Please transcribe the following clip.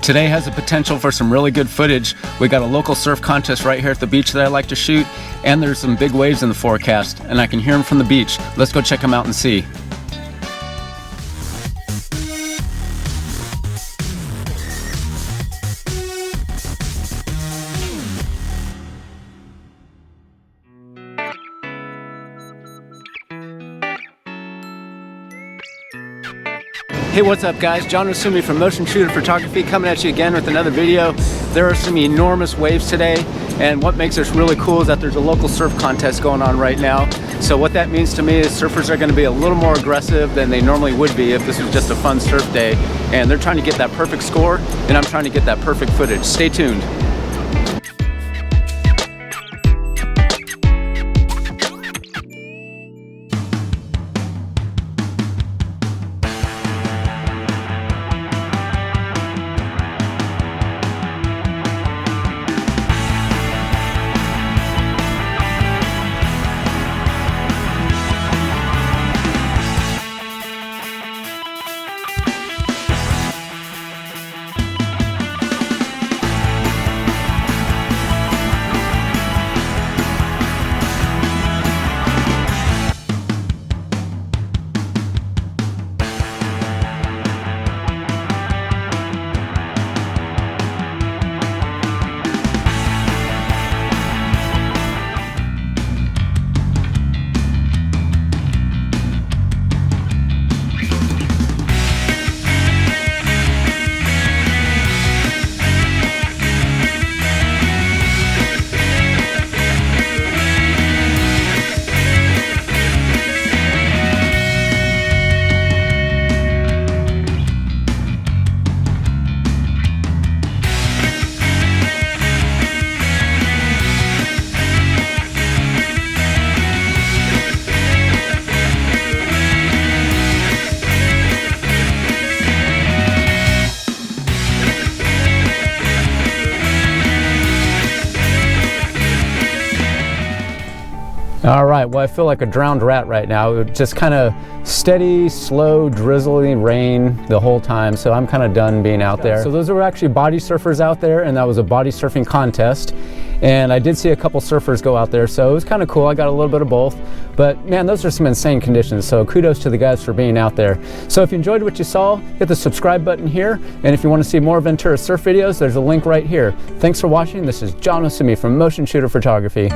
Today has the potential for some really good footage. We got a local surf contest right here at the beach that I like to shoot, and there's some big waves in the forecast, and I can hear them from the beach. Let's go check them out and see. Hey, what's up guys? John Osumi from Motionshooter Photography coming at you again with another video. There are some enormous waves today, and what makes this really cool is that there's a local surf contest going on right now. So what that means to me is surfers are going to be a little more aggressive than they normally would be if this was just a fun surf day. And they're trying to get that perfect score, and I'm trying to get that perfect footage. Stay tuned. All right, well, I feel like a drowned rat right now. It just kind of steady, slow, drizzling rain the whole time, so I'm kind of done being out there. So those were actually body surfers out there, and that was a body surfing contest. And I did see a couple surfers go out there, so it was kind of cool. I got a little bit of both. But man, those are some insane conditions, so kudos to the guys for being out there. So if you enjoyed what you saw, hit the subscribe button here. And if you want to see more Ventura surf videos, there's a link right here. Thanks for watching. This is John Osumi from Motionshooter Photography.